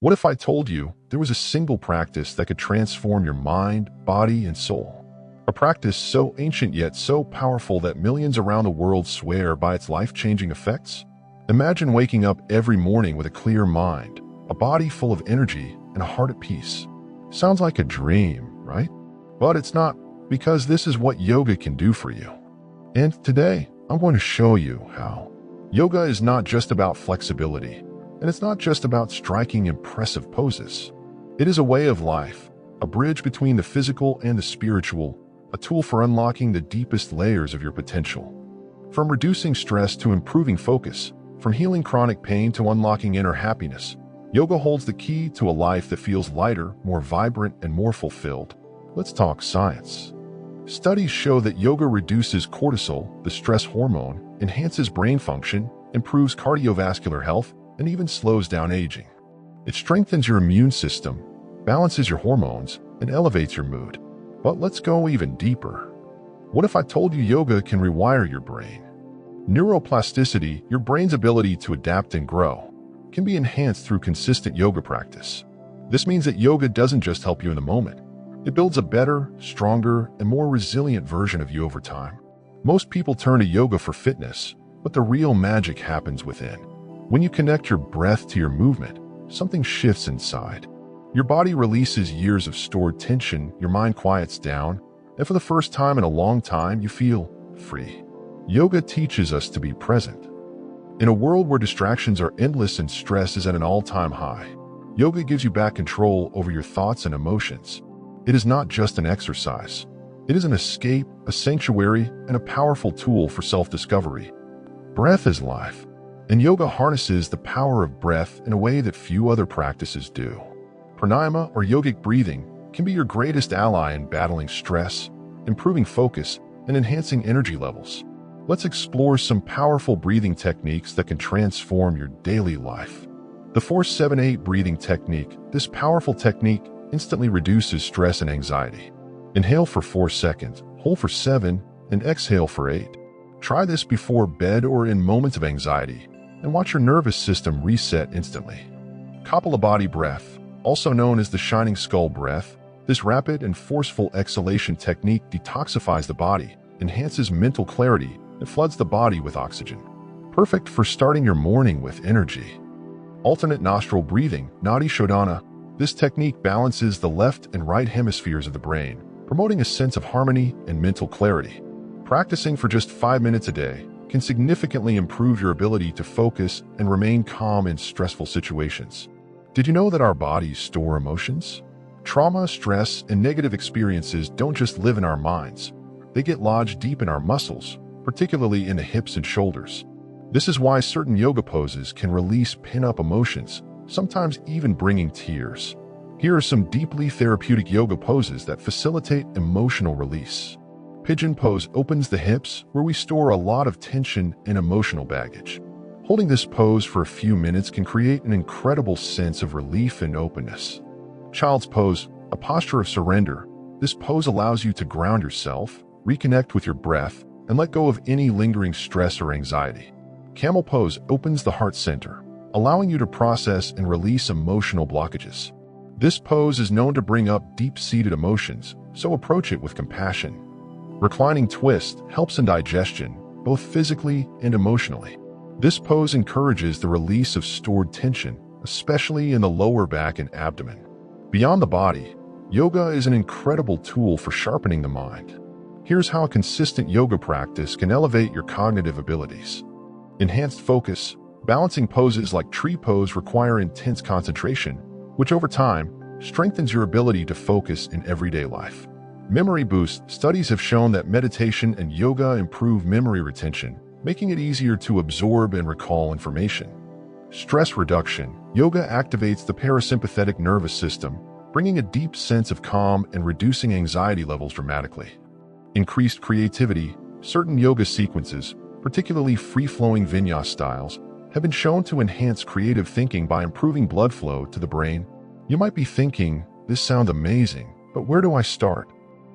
What if I told you there was a single practice that could transform your mind, body, and soul? A practice so ancient yet so powerful that millions around the world swear by its life-changing effects? Imagine waking up every morning with a clear mind, a body full of energy, and a heart at peace. Sounds like a dream, right? But it's not, because this is what yoga can do for you. And today, I'm going to show you how. Yoga is not just about flexibility, and it's not just about striking impressive poses. It is a way of life, a bridge between the physical and the spiritual, a tool for unlocking the deepest layers of your potential. From reducing stress to improving focus, from healing chronic pain to unlocking inner happiness, yoga holds the key to a life that feels lighter, more vibrant, and more fulfilled. Let's talk science. Studies show that yoga reduces cortisol, the stress hormone, enhances brain function, improves cardiovascular health, and even slows down aging. It strengthens your immune system, balances your hormones, and elevates your mood. But let's go even deeper. What if I told you yoga can rewire your brain? Neuroplasticity, your brain's ability to adapt and grow, can be enhanced through consistent yoga practice. This means that yoga doesn't just help you in the moment. It builds a better, stronger, and more resilient version of you over time. Most people turn to yoga for fitness, but the real magic happens within. When you connect your breath to your movement, something shifts inside. Your body releases years of stored tension, your mind quiets down, and for the first time in a long time, you feel free. Yoga teaches us to be present. In a world where distractions are endless and stress is at an all-time high, yoga gives you back control over your thoughts and emotions. It is not just an exercise. It is an escape, a sanctuary, and a powerful tool for self-discovery. Breath is life, and yoga harnesses the power of breath in a way that few other practices do. Pranayama, or yogic breathing, can be your greatest ally in battling stress, improving focus, and enhancing energy levels. Let's explore some powerful breathing techniques that can transform your daily life. The 4-7-8 breathing technique. This powerful technique instantly reduces stress and anxiety. Inhale for 4 seconds, hold for 7, and exhale for 8. Try this before bed or in moments of anxiety, and watch your nervous system reset instantly. Kapalabhati breath, also known as the shining skull breath, this rapid and forceful exhalation technique detoxifies the body, enhances mental clarity, and floods the body with oxygen. Perfect for starting your morning with energy. Alternate nostril breathing, Nadi Shodhana. This technique balances the left and right hemispheres of the brain, promoting a sense of harmony and mental clarity. Practicing for just 5 minutes a day can significantly improve your ability to focus and remain calm in stressful situations. Did you know that our bodies store emotions? Trauma, stress, and negative experiences don't just live in our minds. They get lodged deep in our muscles, particularly in the hips and shoulders. This is why certain yoga poses can release pin-up emotions, sometimes even bringing tears. Here are some deeply therapeutic yoga poses that facilitate emotional release. Pigeon pose opens the hips, where we store a lot of tension and emotional baggage. Holding this pose for a few minutes can create an incredible sense of relief and openness. Child's pose, a posture of surrender. This pose allows you to ground yourself, reconnect with your breath, and let go of any lingering stress or anxiety. Camel pose opens the heart center, allowing you to process and release emotional blockages. This pose is known to bring up deep-seated emotions, so approach it with compassion. Reclining twist helps in digestion, both physically and emotionally. This pose encourages the release of stored tension, especially in the lower back and abdomen. Beyond the body, yoga is an incredible tool for sharpening the mind. Here's how a consistent yoga practice can elevate your cognitive abilities. Enhanced focus. Balancing poses like tree pose require intense concentration, which over time strengthens your ability to focus in everyday life. Memory boost. Studies have shown that meditation and yoga improve memory retention, making it easier to absorb and recall information. Stress reduction. Yoga activates the parasympathetic nervous system, bringing a deep sense of calm and reducing anxiety levels dramatically. Increased creativity. Certain yoga sequences, particularly free-flowing vinyasa styles, have been shown to enhance creative thinking by improving blood flow to the brain. You might be thinking, this sounds amazing, but where do I start?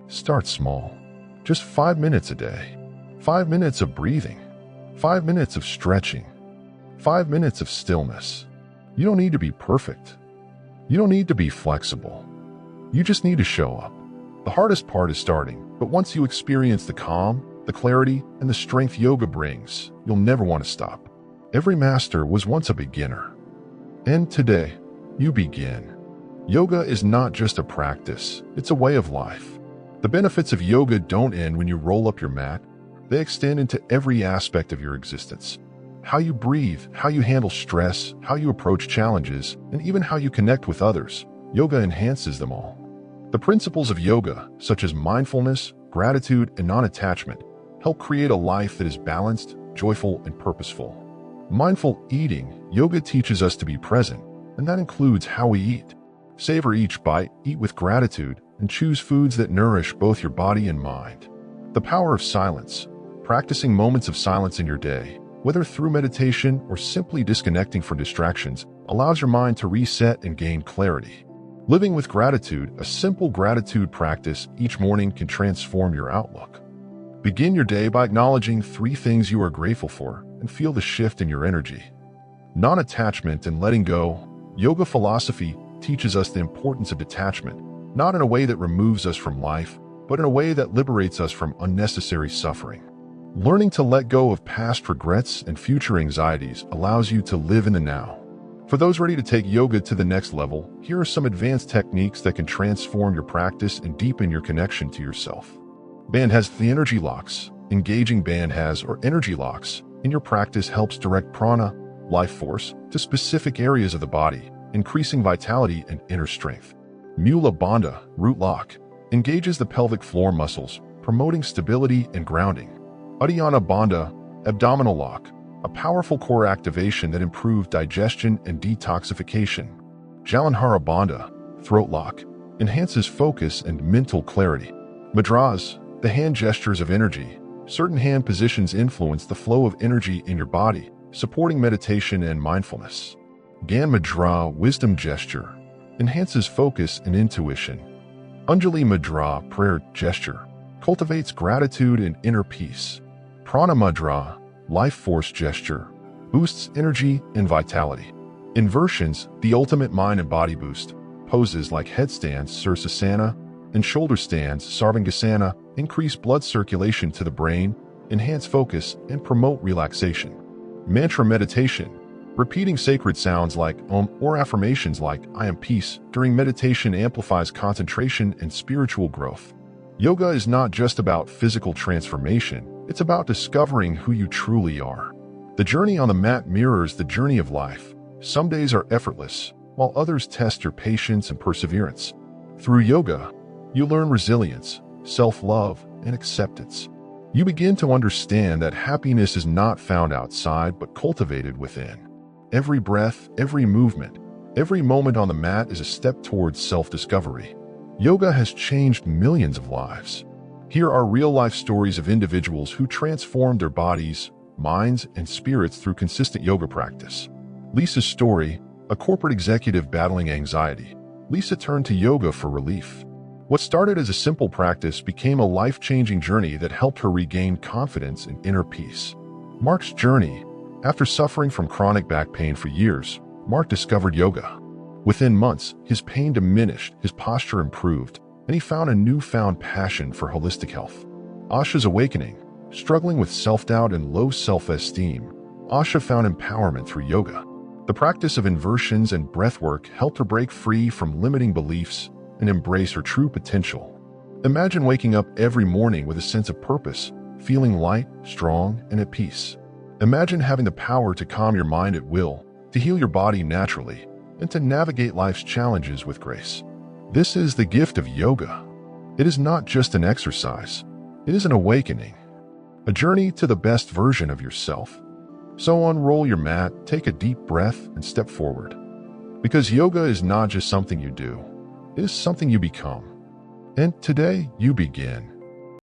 Start small. Just 5 minutes a day. 5 minutes of breathing. 5 minutes of stretching. 5 minutes of stillness. You don't need to be perfect. You don't need to be flexible. You just need to show up. The hardest part is starting, but once you experience the calm, the clarity, and the strength yoga brings, you'll never want to stop. Every master was once a beginner. And today, you begin. Yoga is not just a practice, it's a way of life. The benefits of yoga don't end when you roll up your mat. They extend into every aspect of your existence. How you breathe, how you handle stress, how you approach challenges, and even how you connect with others. Yoga enhances them all. The principles of yoga, such as mindfulness, gratitude, and non-attachment, help create a life that is balanced, joyful, and purposeful. Mindful eating, yoga teaches us to be present, and that includes how we eat. Savor each bite, eat with gratitude, and choose foods that nourish both your body and mind. The power of silence, practicing moments of silence in your day, whether through meditation or simply disconnecting from distractions, allows your mind to reset and gain clarity. Living with gratitude, a simple gratitude practice each morning can transform your outlook. Begin your day by acknowledging 3 things you are grateful for and feel the shift in your energy. Non-attachment and letting go. Yoga philosophy teaches us the importance of detachment, not in a way that removes us from life, but in a way that liberates us from unnecessary suffering. Learning to let go of past regrets and future anxieties allows you to live in the now. For those ready to take yoga to the next level, here are some advanced techniques that can transform your practice and deepen your connection to yourself. Band has the energy locks. Engaging band has or energy locks in your practice helps direct prana, life force, to specific areas of the body, increasing vitality and inner strength. Mula Bandha, root lock, engages the pelvic floor muscles, promoting stability and grounding. Uddiyana Bandha, abdominal lock, a powerful core activation that improves digestion and detoxification. Jalandhara Bandha, throat lock, enhances focus and mental clarity. Mudras, the hand gestures of energy. Certain hand positions influence the flow of energy in your body, supporting meditation and mindfulness. Gyan Mudra, wisdom gesture, enhances focus and intuition. Anjali Mudra, prayer gesture, cultivates gratitude and inner peace. Prana Mudra, life force gesture, boosts energy and vitality. Inversions, the ultimate mind and body boost. Poses like headstands, Sirsasana, and shoulder stands, Sarvangasana, increase blood circulation to the brain, enhance focus, and promote relaxation. Mantra meditation, repeating sacred sounds like Om or affirmations like I am peace during meditation amplifies concentration and spiritual growth. Yoga is not just about physical transformation, it's about discovering who you truly are. The journey on the mat mirrors the journey of life. Some days are effortless, while others test your patience and perseverance. Through yoga, you learn resilience, self-love, and acceptance. You begin to understand that happiness is not found outside but cultivated within. Every breath, every movement, every moment on the mat is a step towards self-discovery. Yoga has changed millions of lives. Here are real-life stories of individuals who transformed their bodies, minds, and spirits through consistent yoga practice. Lisa's story, a corporate executive battling anxiety. Lisa turned to yoga for relief. What started as a simple practice became a life-changing journey that helped her regain confidence and inner peace. Mark's journey. After suffering from chronic back pain for years, Mark discovered yoga. Within months, his pain diminished, his posture improved, and he found a newfound passion for holistic health. Asha's awakening. Struggling with self-doubt and low self-esteem, Asha found empowerment through yoga. The practice of inversions and breathwork helped her break free from limiting beliefs and embrace her true potential. Imagine waking up every morning with a sense of purpose, feeling light, strong, and at peace. Imagine having the power to calm your mind at will, to heal your body naturally, and to navigate life's challenges with grace. This is the gift of yoga. It is not just an exercise. It is an awakening, a journey to the best version of yourself. So unroll your mat, take a deep breath, and step forward. Because yoga is not just something you do, it is something you become. And today, you begin.